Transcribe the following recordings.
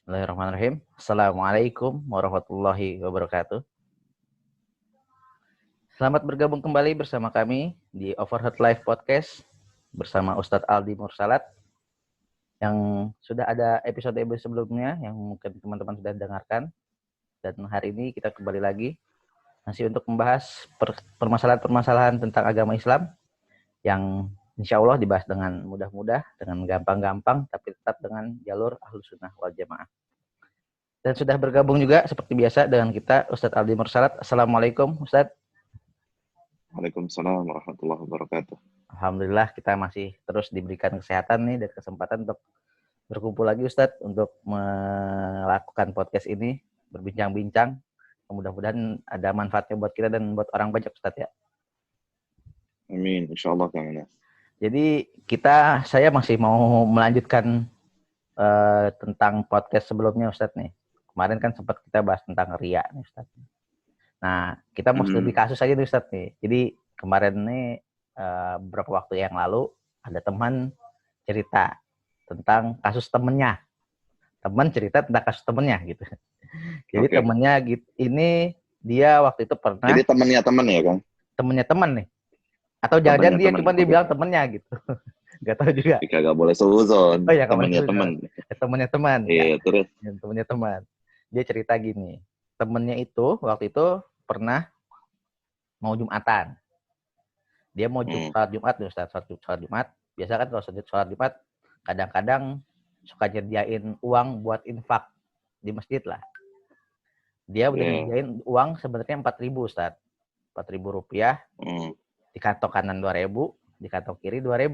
Bismillahirrahmanirrahim. Assalamualaikum warahmatullahi wabarakatuh. Selamat bergabung kembali bersama kami di Overheard Live Podcast bersama Ustadz Aldi Mursalat yang sudah ada episode sebelumnya yang mungkin teman-teman sudah dengarkan. Dan hari ini kita kembali lagi masih untuk membahas permasalahan-permasalahan tentang agama Islam yang insya Allah dibahas dengan mudah-mudah, dengan gampang-gampang, tapi tetap dengan jalur Ahlus Sunnah wal Jamaah. Dan sudah bergabung juga seperti biasa dengan kita Ustadz Aldi Mursalat. Assalamualaikum Ustadz. Waalaikumsalam warahmatullahi wabarakatuh. Alhamdulillah kita masih terus diberikan kesehatan nih dan kesempatan untuk berkumpul lagi Ustadz untuk melakukan podcast ini, berbincang-bincang. Mudah-mudahan ada manfaatnya buat kita dan buat orang banyak Ustadz ya. Amin, insyaallah Kang Anas. Jadi saya masih mau melanjutkan tentang podcast sebelumnya Ustadz nih. Kemarin kan sempat kita bahas tentang riya nih Ustadz. Nah, kita mau studi kasus aja nih Ustadz nih. Jadi kemarin nih beberapa waktu yang lalu ada teman cerita tentang kasus temennya. Teman cerita tentang kasus temennya gitu. Jadi temennya gitu, ini dia waktu itu pernah. Jadi temennya temen ya Kang? Temennya teman nih. Atau jangan-jangan dia cuma dia bilang temennya gitu. Gak tahu juga. Jika gak boleh suzon. Oh ya, temennya teman. Temennya teman. Iya, terus. Temennya teman. Dia cerita gini. Temennya itu waktu itu pernah mau Jumatan. Dia mau sholat Jumat nih Ustaz, sholat Jumat. Biasa kan kalau sholat Jumat kadang-kadang suka nyediain uang buat infak di masjid lah. Dia udah nyediain uang sebenarnya 4.000 Ustaz. 4.000 rupiah. Di kantong kanan 2.000, di kantong kiri 2.000.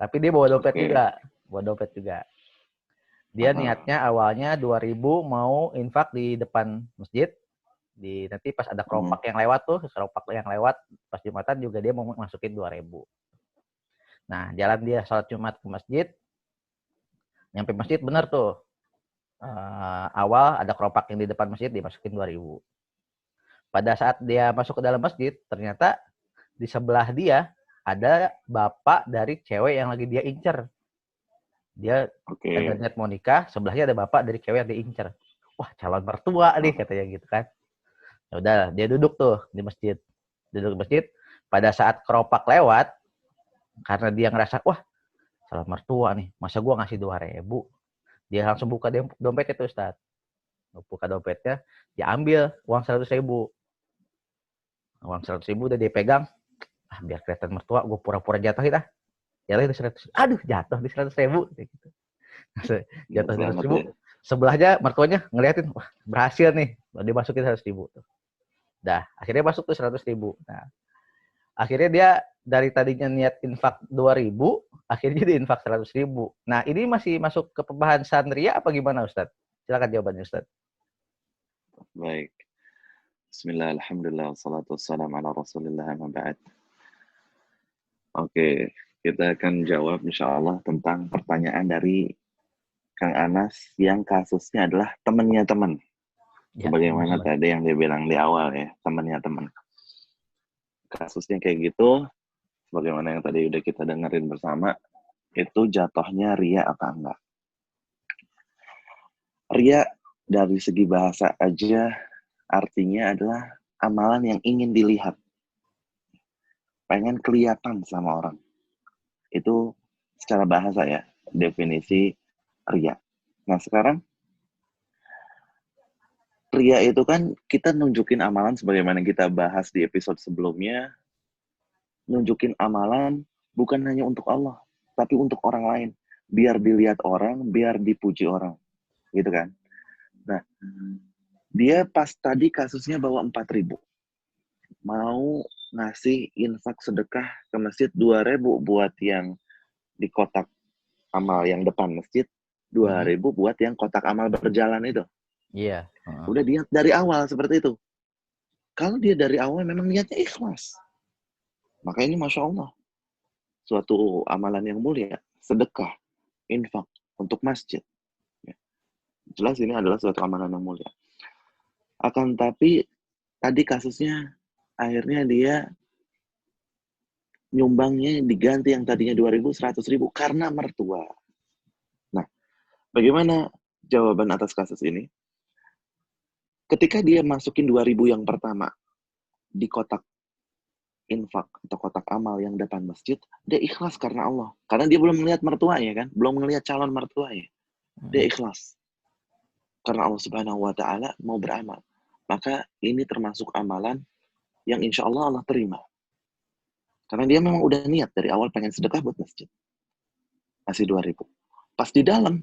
Tapi dia bawa dompet juga. Dia niatnya awalnya 2.000 mau infak di depan masjid. Nanti pas ada keropak yang lewat pas Jumatan juga dia mau masukin 2.000. Nah, jalan dia sholat Jumat ke masjid. Nyampe masjid bener tuh. Awal ada keropak yang di depan masjid dimasukin 2.000. Pada saat dia masuk ke dalam masjid, ternyata di sebelah dia ada bapak dari cewek yang lagi dia incer. Dia ada niat mau nikah, sebelahnya ada bapak dari cewek yang dia incer. Wah, calon mertua nih katanya gitu kan. Ya udah, dia duduk tuh di masjid. Duduk di masjid, pada saat keropak lewat, karena dia ngerasa, wah, calon mertua nih, masa gua ngasih 2.000? Dia langsung buka dompet itu, Ustaz. Buka dompetnya, dia ambil uang 100.000. Uang 100.000 udah dia pegang, biar kelihatan mertua, gue pura-pura jatuhin ah. Jatuh di 100. Aduh, jatuh di 100.000 gitu. Jatuh di 100.000. Sebelahnya mertuanya ngeliatin, wah, berhasil nih. Dia masukin 100.000 tuh. Dah, akhirnya masuk tuh 100.000. Nah, akhirnya dia dari tadinya niat infak 2.000, akhirnya dia infak 100.000. Nah, ini masih masuk ke pembahasan riya apa gimana Ustaz? Silakan jawabannya Ustaz. Baik. Bismillah, alhamdulillah, wassalatu wassalamu ala rasulillah, amma ba'd. Oke, kita akan jawab insyaAllah tentang pertanyaan dari Kang Anas yang kasusnya adalah temannya teman. Ya, sebagaimana tadi yang dia bilang di awal ya, temannya teman. Kasusnya kayak gitu, sebagaimana yang tadi udah kita dengerin bersama, itu jatuhnya riya apa enggak? Riya dari segi bahasa aja artinya adalah amalan yang ingin dilihat. Pengen kelihatan sama orang. Itu secara bahasa ya, definisi riya. Nah sekarang, riya itu kan kita nunjukin amalan sebagaimana kita bahas di episode sebelumnya, nunjukin amalan bukan hanya untuk Allah, tapi untuk orang lain. Biar dilihat orang, biar dipuji orang. Gitu kan. Nah, dia pas tadi kasusnya bawa 4.000. Mau ngasih infak sedekah ke masjid 2.000 buat yang di kotak amal yang depan masjid, 2.000 buat yang kotak amal berjalan itu. Iya. Udah dia dari awal seperti itu. Kalau dia dari awal memang niatnya ikhlas, maka ini Masya Allah, suatu amalan yang mulia, sedekah, infak untuk masjid. Jelas ini adalah suatu amalan yang mulia. Akan tapi tadi kasusnya akhirnya dia nyumbangnya diganti yang tadinya 2.000, 100.000 karena mertua. Nah, bagaimana jawaban atas kasus ini, ketika dia masukin 2.000 yang pertama di kotak infak atau kotak amal yang depan masjid, dia ikhlas karena Allah. Karena dia belum melihat mertuanya kan, belum melihat calon mertuanya. Dia ikhlas. Karena Allah Subhanahu wa Ta'ala mau beramal. Maka ini termasuk amalan yang insya Allah Allah terima. Karena dia memang udah niat dari awal pengen sedekah buat masjid. Kasih 2.000. Pas di dalam,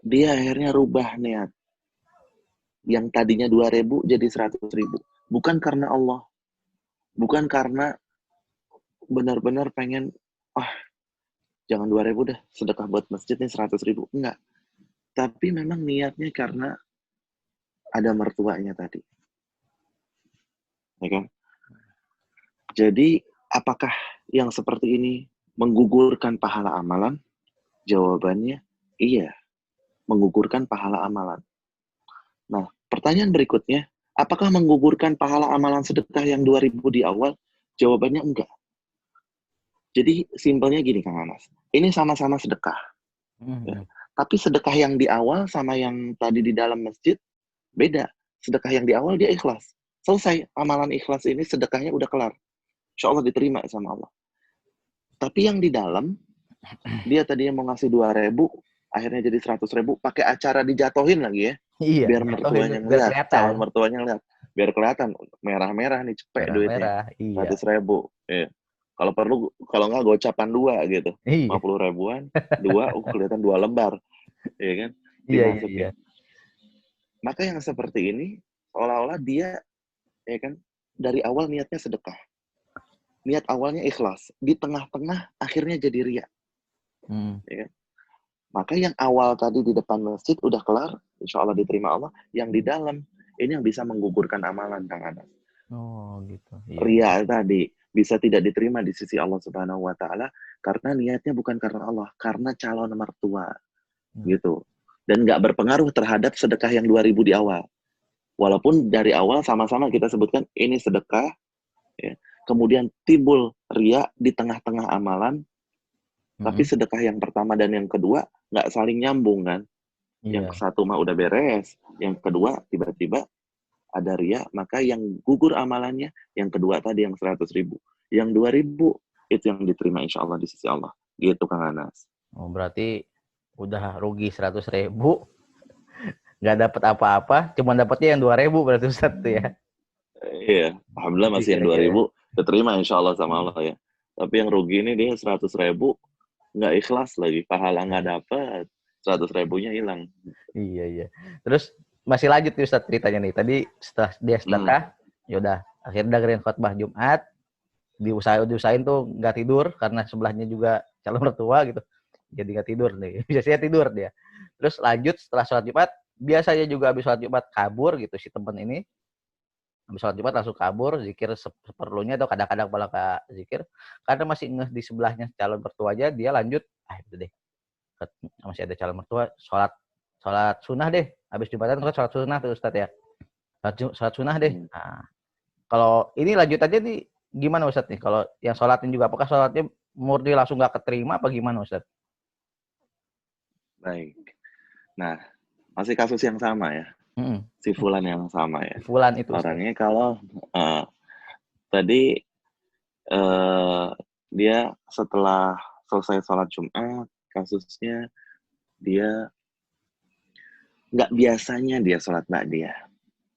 dia akhirnya rubah niat. Yang tadinya 2.000 jadi 100.000. Bukan karena Allah. Bukan karena benar-benar pengen, jangan 2.000 deh, sedekah buat masjid nih 100.000. Enggak. Tapi memang niatnya karena ada mertuanya tadi. Ya kan? Jadi, apakah yang seperti ini menggugurkan pahala amalan? Jawabannya, iya. Menggugurkan pahala amalan. Nah, pertanyaan berikutnya, apakah menggugurkan pahala amalan sedekah yang 2.000 di awal? Jawabannya enggak. Jadi, simpelnya gini, Kang Anas. Ini sama-sama sedekah. Ya. Tapi sedekah yang di awal sama yang tadi di dalam masjid, beda. Sedekah yang di awal dia ikhlas. Selesai. Amalan ikhlas ini sedekahnya udah kelar. Insya Allah diterima sama Allah. Tapi yang di dalam, dia tadinya mau ngasih 2.000, akhirnya jadi 100.000, pakai acara dijatuhin lagi ya. Iya, Biar mertuanya ngeliat, calon mertuanya ngeliat. Biar kelihatan, merah-merah nih, cepet duitnya. iya. 100.000. Ya. Kalau perlu, kalau nggak gocapan 2 gitu. Iya. 50 ribuan, 2, kelihatan 2 lembar. Ya kan? Iya. Dimasukin. Maka yang seperti ini, seolah-olah dia, ya kan, dari awal niatnya sedekah. Niat awalnya ikhlas. Di tengah-tengah akhirnya jadi riya. Ya kan? Maka yang awal tadi di depan masjid udah kelar, insya Allah diterima Allah. Yang di dalam, ini yang bisa menggugurkan amalan, Kang Anas. Oh gitu. Iya. Riya tadi bisa tidak diterima di sisi Allah Subhanahu wa Ta'ala karena niatnya bukan karena Allah, karena calon mertua. Gitu. Dan nggak berpengaruh terhadap sedekah yang 2.000 di awal. Walaupun dari awal sama-sama kita sebutkan ini sedekah, ya. Kemudian timbul riya di tengah-tengah amalan, tapi sedekah yang pertama dan yang kedua nggak saling nyambung kan. Yang satu mah udah beres, yang kedua tiba-tiba ada riya, maka yang gugur amalannya, yang kedua tadi yang 100.000. Yang 2.000 itu yang diterima insya Allah di sisi Allah. Gitu Kang Anas. Oh, berarti udah rugi 100.000, nggak dapat apa-apa, cuma dapatnya yang 2.000 berarti Ustaz tuh ya. Iya, alhamdulillah masih yang 2.000 diterima insya Allah sama Allah ya. Tapi yang rugi ini dia 100.000 nggak ikhlas lagi, pahala nggak dapat, 100.000-nya hilang. Iya. Terus masih lanjut nih Ustaz ceritanya nih. Tadi setelah dia sedekah, yaudah akhirnya dengerin khotbah Jumat, diusahain tuh nggak tidur karena sebelahnya juga calon mertua gitu. Jadi nggak tidur nih. Biasanya tidur dia. Terus lanjut setelah sholat Jumat, biasanya juga habis sholat Jumat kabur gitu si teman ini. Habis sholat Jumat langsung kabur, zikir seperlunya atau kadang-kadang malah zikir. Karena masih ngeh di sebelahnya calon mertua aja, dia lanjut, itu deh. Masih ada calon mertua, sholat sunnah deh. Habis Jumatan kan sholat sunnah tuh Ustaz ya. Sholat sunnah deh. Nah, kalau ini lanjut aja nih, gimana Ustaz nih? Kalau yang sholatin juga, apakah sholatnya murni langsung nggak keterima apa gimana Ustaz? Baik. Nah, masih kasus yang sama ya. Si Fulan yang sama ya. Fulan itu orangnya Ustaz. Kalau tadi dia setelah selesai sholat Jumat, kasusnya dia nggak biasanya dia sholat ba'diyah.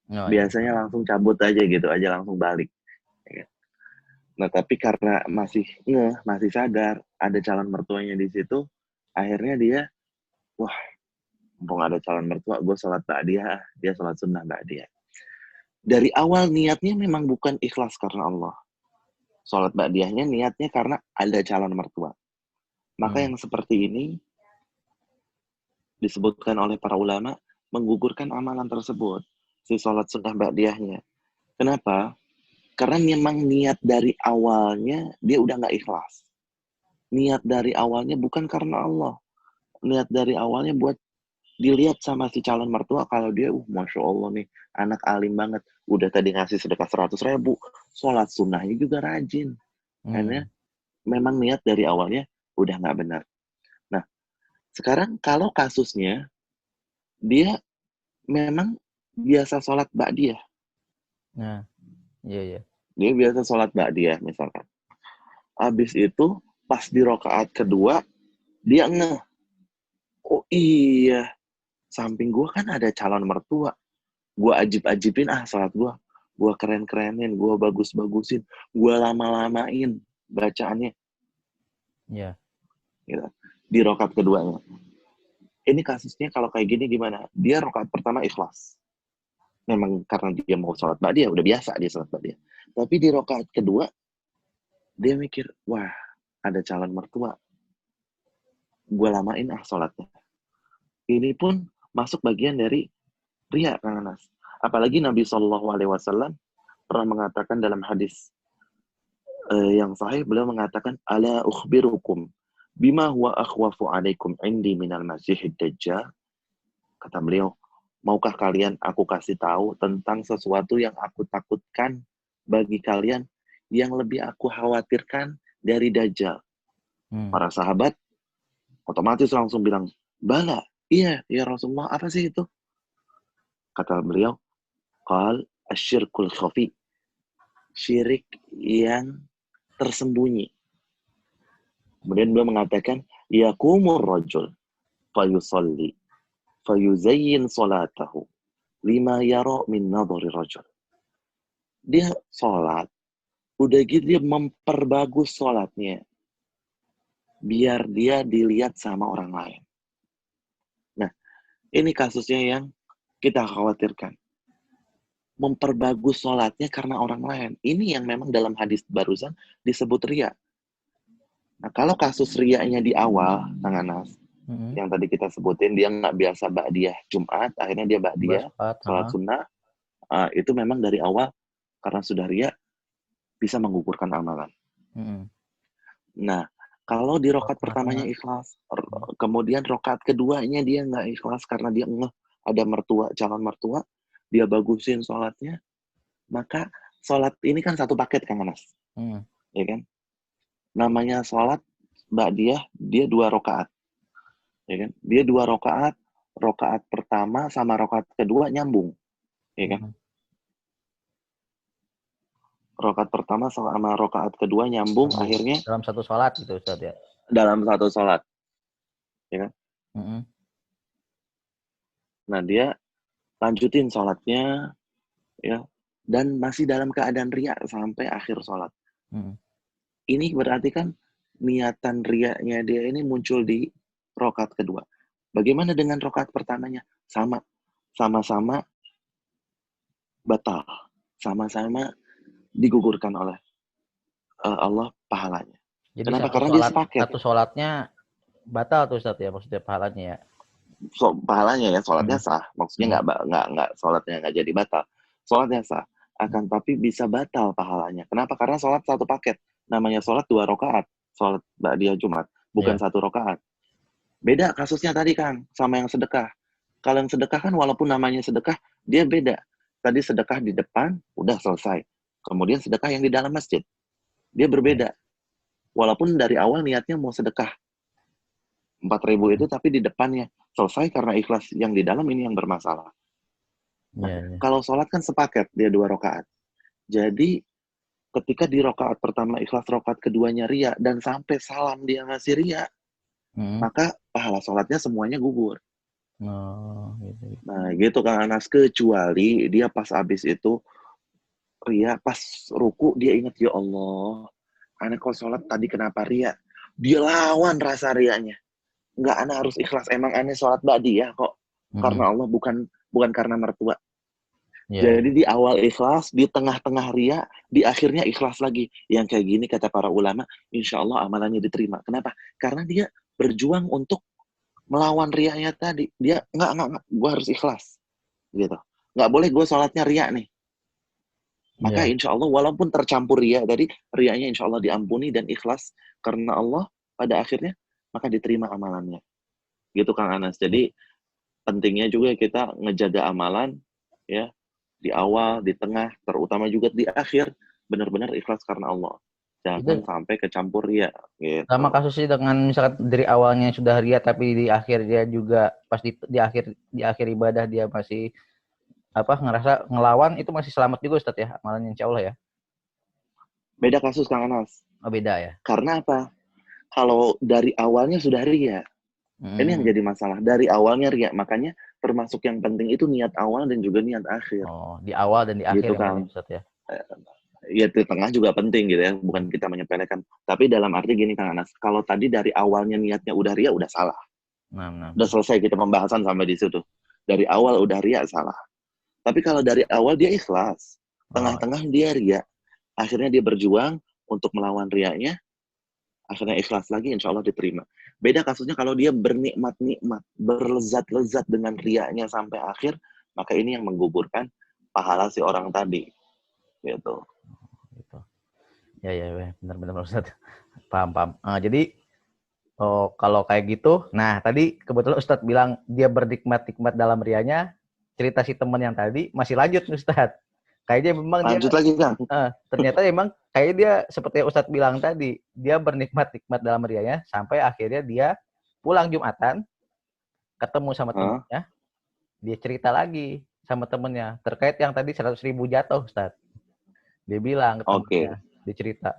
Biasanya langsung cabut aja gitu aja, langsung balik. Nah, tapi karena masih sadar ada calon mertuanya di situ, akhirnya dia, mumpung ada calon mertua, gue sholat ba'diyah, dia sholat sunnah ba'diyah. Dari awal niatnya memang bukan ikhlas karena Allah. Sholat ba'diyahnya niatnya karena ada calon mertua. Maka yang seperti ini disebutkan oleh para ulama menggugurkan amalan tersebut, si sholat sunnah ba'diyahnya. Kenapa? Karena memang niat dari awalnya dia udah nggak ikhlas. Niat dari awalnya bukan karena Allah. Niat dari awalnya buat dilihat sama si calon mertua kalau dia, Masya Allah nih, anak alim banget. Udah tadi ngasih sedekah 100.000, sholat sunnahnya juga rajin. Karena memang niat dari awalnya udah nggak benar. Nah, sekarang kalau kasusnya dia memang biasa sholat ba'diyah. Nah, iya. Dia biasa sholat ba'diyah misalkan. Habis itu pas di rakaat kedua dia ngeh, oh iya, samping gue kan ada calon mertua. Gue ajib-ajibin sholat gue. Gue keren-kerenin, gue bagus-bagusin, gue lama-lamain bacaannya. Iya. Gitu. Di rakaat keduanya. Ini kasusnya kalau kayak gini gimana? Dia rakaat pertama ikhlas. Memang karena dia mau sholat ba'diyah, udah biasa dia sholat ba'diyah. Tapi di rakaat kedua, dia mikir, wah, ada calon mertua. Gue lamain sholatnya. Ini pun masuk bagian dari riya, Kang Anas. Apalagi Nabi SAW pernah mengatakan dalam hadis yang sahih, beliau mengatakan, ala ukhbirukum bima huwa akhwafu alaikum indi minal masihid dajjal. Kata beliau, maukah kalian aku kasih tahu tentang sesuatu yang aku takutkan bagi kalian yang lebih aku khawatirkan dari Dajjal? Para sahabat otomatis langsung bilang, bala, iya, ya Rasulullah, apa sih itu? Kata beliau, qal asyirkul khafi, syirik yang tersembunyi. Kemudian beliau mengatakan, yakumur rajul fayusalli fayuzayyin salatahu lima yara min nadhari rajul. Dia sholat, udah gitu dia memperbagus sholatnya biar dia dilihat sama orang lain. Nah, ini kasusnya yang kita khawatirkan. Memperbagus sholatnya karena orang lain. Ini yang memang dalam hadis barusan disebut riya. Nah, kalau kasus riyanya di awal, Kang Anas, yang tadi kita sebutin, dia nggak biasa ba'diyah Jumat, akhirnya dia ba'diyah, sholat sunnah, itu memang dari awal, karena sudah riya, bisa menggugurkan amalan. Nah, kalau di rakaat pertamanya ikhlas, kemudian rakaat keduanya dia nggak ikhlas karena dia ngeh ada mertua, calon mertua, dia bagusin sholatnya, maka sholat ini kan satu paket, Kang Anas. Ya kan? Namanya sholat ba'diyah, dia 2 rakaat. Ya kan? Dia 2 rakaat, rakaat pertama sama rakaat kedua nyambung. Ya kan? Rakaat pertama sama rakaat kedua nyambung, akhirnya dalam satu sholat gitu Ustaz ya. Dalam satu sholat. Ya kan? Nah, dia lanjutin sholatnya, ya, dan masih dalam keadaan riya sampai akhir sholat. Ini berarti kan niatan riyanya dia ini muncul di rakaat kedua. Bagaimana dengan rakaat pertamanya? Sama-sama batal, sama-sama digugurkan oleh Allah pahalanya. Jadi kenapa? Karena dia sepaket. Satu sholatnya batal tuh Ustaz ya, maksudnya pahalanya ya. Pahalanya ya, sholatnya sah. Maksudnya nggak sholatnya nggak jadi batal. Sholatnya sah. Akan tapi bisa batal pahalanya. Kenapa? Karena sholat satu paket. Namanya sholat 2 rakaat. Sholat ba'diyah Jumat. Bukan 1 rakaat. Beda kasusnya tadi, Kang. Sama yang sedekah. Kalau yang sedekah kan walaupun namanya sedekah, dia beda. Tadi sedekah di depan, udah selesai. Kemudian sedekah yang di dalam masjid. Dia berbeda. Walaupun dari awal niatnya mau sedekah 4.000 itu, tapi di depannya selesai karena ikhlas yang di dalam ini yang bermasalah. Nah, kalau sholat kan sepaket, dia 2 rakaat. Jadi ketika di rakaat pertama ikhlas, rakaat keduanya riya, dan sampai salam dia masih riya, maka pahala sholatnya semuanya gugur. Gitu. Nah, gitu Kang Anas, kecuali dia pas habis itu riya, pas ruku dia ingat, ya Allah, aneh kok sholat tadi kenapa riya? Dia lawan rasa riyanya. Nggak, aneh harus ikhlas. Emang aneh sholat ba'diyah kok. Karena Allah, bukan karena mertua. Jadi di awal ikhlas, di tengah-tengah riya, di akhirnya ikhlas lagi. Yang kayak gini kata para ulama, insya Allah amalannya diterima. Kenapa? Karena dia berjuang untuk melawan riyanya tadi. Dia nggak, gue harus ikhlas. Gitu. Nggak boleh gue sholatnya riya nih. Maka insya Allah walaupun tercampur riya, dari riyanya insya Allah diampuni dan ikhlas karena Allah, pada akhirnya maka diterima amalannya. Gitu Kang Anas. Jadi pentingnya juga kita ngejaga amalan, ya, di awal, di tengah, terutama juga di akhir, benar-benar ikhlas karena Allah. Jangan Itu sampai kecampur ria sama gitu. kasusnya dengan misalkan dari awalnya sudah ria tapi di akhir dia juga pas di akhir ibadah dia masih ngerasa ngelawan, itu masih selamat juga Ustaz ya amalannya insya Allah ya. Beda kasus Kang Anas. Oh beda ya. Karena apa? Kalau dari awalnya sudah ria, ini yang Hmm. jadi masalah. Dari awalnya ria, makanya termasuk yang penting itu niat awal dan juga niat akhir. Oh, di awal dan di akhir Gitu yang penting Kang. Ustaz ya. Ya di tengah juga penting gitu ya, bukan kita menyepelekan. Tapi dalam arti gini Kang Anas, kalau tadi dari awalnya niatnya udah ria, udah salah. Nah. Udah selesai kita pembahasan sampai di situ. Dari awal udah ria, salah. Tapi kalau dari awal dia ikhlas, Oh, tengah-tengah dia ria, akhirnya dia berjuang untuk melawan riaknya, akhirnya ikhlas lagi, insya Allah diterima. Beda kasusnya kalau dia bernikmat-nikmat, berlezat-lezat dengan riaknya sampai akhir, maka ini yang menggugurkan pahala si orang tadi. Gitu. gitu. Ya, benar-benar Ustaz. Paham. Jadi kalau kayak gitu, nah tadi kebetulan Ustadz bilang dia bernikmat-nikmat dalam rianya, cerita si teman yang tadi masih lanjut Ustadz. Kayaknya memang dia, Lanjut lagi, Kang. ternyata memang kayak dia seperti yang Ustadz bilang tadi, dia bernikmat-nikmat dalam rianya, sampai akhirnya dia pulang Jumatan, ketemu sama Hah? temannya, dia cerita lagi sama temennya, terkait yang tadi 100.000 jatuh Ustadz. Dia bilang ke temennya, Oke. dia cerita,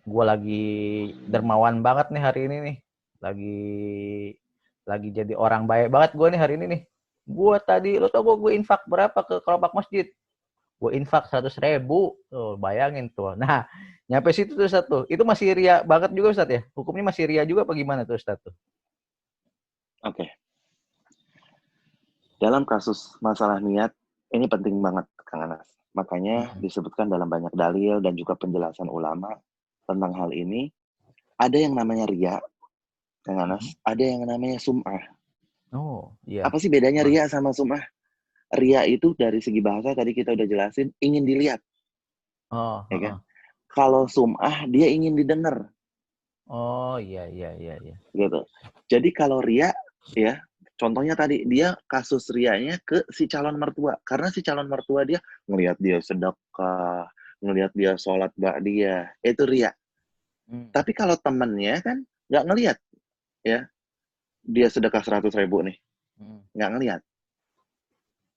gue lagi dermawan banget nih hari ini nih, lagi jadi orang baik banget gue nih hari ini nih. Gue tadi, lo tau gue infak berapa ke kelopak masjid? Gue infak 100.000. Tuh, bayangin tuh. Nah, nyampe situ tuh Ustaz tuh. Itu masih ria banget juga Ustaz ya? Hukumnya masih ria juga apa gimana tuh Ustaz tuh? Oke. Dalam kasus masalah niat, ini penting banget, Kang Anas. Makanya disebutkan dalam banyak dalil dan juga penjelasan ulama tentang hal ini. Ada yang namanya ria, Kang Anas. Ada yang namanya sum'ah. Oh, iya. Apa sih bedanya ria sama sum'ah? Ria itu dari segi bahasa tadi kita udah jelasin, ingin dilihat. Oh, Ya kan? Kalau sum'ah, dia ingin didengar. oh, iya. Gitu. Jadi kalau ria, ya, contohnya tadi, dia kasus rianya ke si calon mertua. Karena si calon mertua dia ngelihat dia sedekah, ngelihat dia sholat dia, itu ria. Tapi kalau temennya kan nggak ngelihat, ya, dia sedekah 100.000 nih, nggak ngelihat.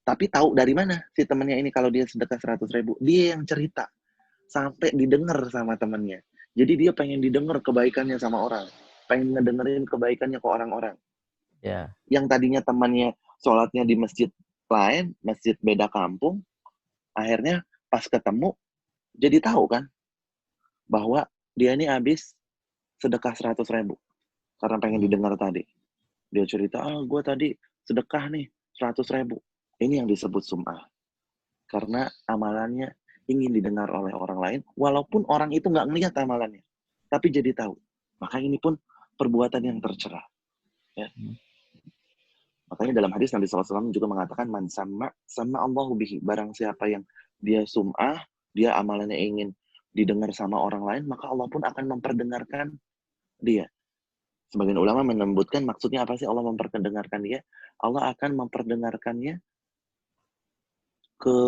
Tapi tahu dari mana si temennya ini kalau dia sedekah 100.000? Dia yang cerita sampai didengar sama temennya. Jadi dia pengen didengar kebaikannya sama orang, pengen ngedengerin kebaikannya ke orang-orang. Ya. Yang tadinya temannya sholatnya di masjid lain, masjid beda kampung, akhirnya pas ketemu jadi tahu kan bahwa dia ini habis sedekah 100.000 karena pengen didengar tadi. Dia cerita, gue tadi sedekah nih 100.000. Ini yang disebut sum'ah. Karena amalannya ingin didengar oleh orang lain, walaupun orang itu nggak ngelihat amalannya, tapi jadi tahu. Maka ini pun perbuatan yang tercela. Ya. Makanya dalam hadis Nabi SAW juga mengatakan, man sama Allahu bihi. Barang siapa yang dia sum'ah, dia amalannya ingin didengar sama orang lain, maka Allah pun akan memperdengarkan dia. Sebagian ulama menyebutkan maksudnya apa sih Allah memperdengarkan dia? Allah akan memperdengarkannya ke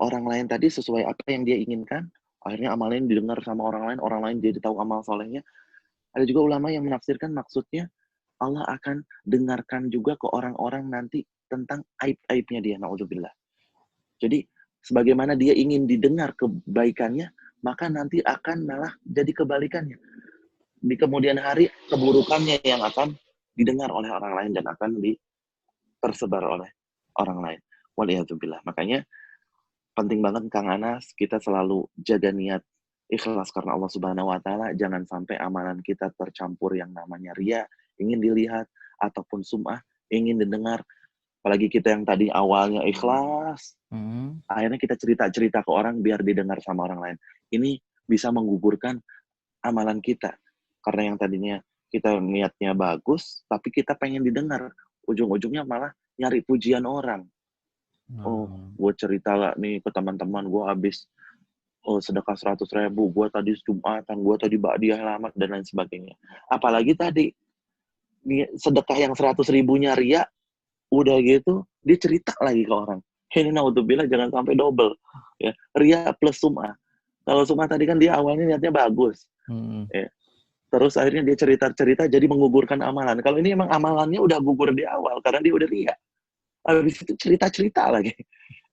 orang lain tadi sesuai apa yang dia inginkan. Akhirnya amalnya didengar sama orang lain jadi tahu amal solehnya. Ada juga ulama yang menafsirkan maksudnya Allah akan dengarkan juga ke orang-orang nanti tentang aib-aibnya dia, na'udzubillah. Jadi, sebagaimana dia ingin didengar kebaikannya, maka nanti akan malah jadi kebalikannya. Di kemudian hari, keburukannya yang akan didengar oleh orang lain dan akan tersebar oleh orang lain. Waliyahzubillah. Makanya, penting banget Kang Anas, kita selalu jaga niat ikhlas karena Allah Subhanahu wa taala, jangan sampai amalan kita tercampur yang namanya ria, ingin dilihat ataupun sum'ah, ingin didengar. Apalagi kita yang tadi awalnya ikhlas, akhirnya kita cerita-cerita ke orang biar didengar sama orang lain. Ini bisa menggugurkan amalan kita. Karena yang tadinya kita niatnya bagus, tapi kita pengen didengar. Ujung-ujungnya malah nyari pujian orang. Oh, gue cerita lah nih ke teman-teman, gue habis sedekah 100.000, gue tadi Jumatan, gue tadi ba'diyah alamat, dan lain sebagainya. Apalagi tadi, sedekah yang 100.000-nya ria, udah gitu, dia cerita lagi ke orang. Ini naudzubillah jangan sampai double. Ya, ria plus sum'ah. Kalau Sukma tadi kan dia awalnya niatnya bagus. Hmm. Ya. Terus akhirnya dia cerita-cerita jadi menggugurkan amalan. Kalau ini emang amalannya udah gugur di awal karena dia udah lihat. Habis itu cerita-cerita lagi.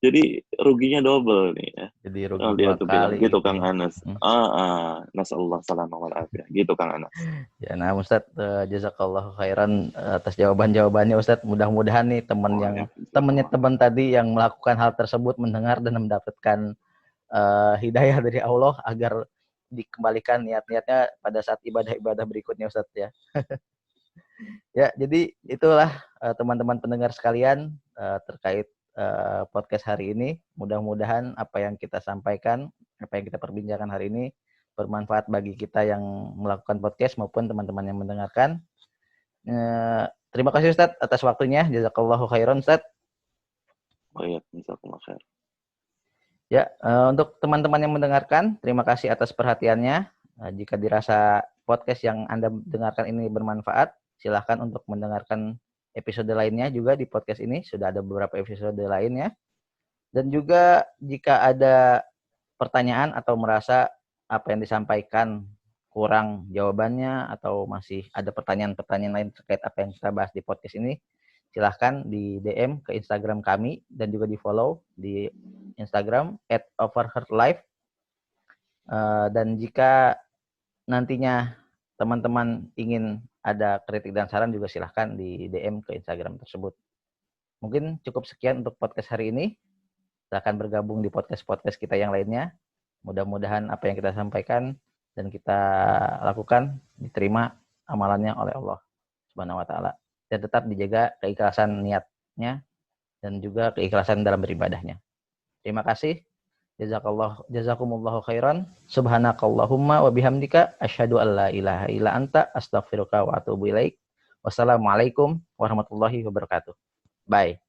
Jadi ruginya double nih ya. Jadi rugi Oh, dia dua tuh bilang kali gitu gitu Kang ya. Anas. Hmm. Nasallahu salamah wal afiyah. Gitu Kang Anas. Ya, nah Ustadz, jazakallahu khairan atas jawaban-jawabannya Ustadz. Mudah-mudahan nih temannya teman tadi yang melakukan hal tersebut mendengar dan mendapatkan hidayah dari Allah agar dikembalikan niat-niatnya pada saat ibadah-ibadah berikutnya Ustadz ya. Ya, jadi itulah teman-teman pendengar sekalian terkait podcast hari ini. Mudah-mudahan apa yang kita sampaikan, apa yang kita perbincangkan hari ini bermanfaat bagi kita yang melakukan podcast maupun teman-teman yang mendengarkan. Terima kasih Ustadz atas waktunya. Jazakallahu khairan Ustadz. Oh iya, jazakumullah khair. Ya, untuk teman-teman yang mendengarkan, terima kasih atas perhatiannya. Jika dirasa podcast yang Anda dengarkan ini bermanfaat, silahkan untuk mendengarkan episode lainnya juga di podcast ini. Sudah ada beberapa episode lainnya. Dan juga jika ada pertanyaan atau merasa apa yang disampaikan kurang jawabannya atau masih ada pertanyaan-pertanyaan lain terkait apa yang kita bahas di podcast ini, silahkan di DM ke Instagram kami dan juga di follow di Instagram @overheardlife. Dan jika nantinya teman-teman ingin ada kritik dan saran juga silahkan di DM ke Instagram tersebut. Mungkin cukup sekian untuk podcast hari ini. Silahkan bergabung di podcast-podcast kita yang lainnya. Mudah-mudahan apa yang kita sampaikan dan kita lakukan diterima amalannya oleh Allah Subhanahu wa taala dan tetap dijaga keikhlasan niatnya dan juga keikhlasan dalam beribadahnya. Terima kasih. Jazakumullahu khairan. Subhanakallahumma wa bihamdika asyhadu an la ilaha illa anta astaghfiruka wa atubu ilaik. Wassalamualaikum warahmatullahi wabarakatuh. Bye.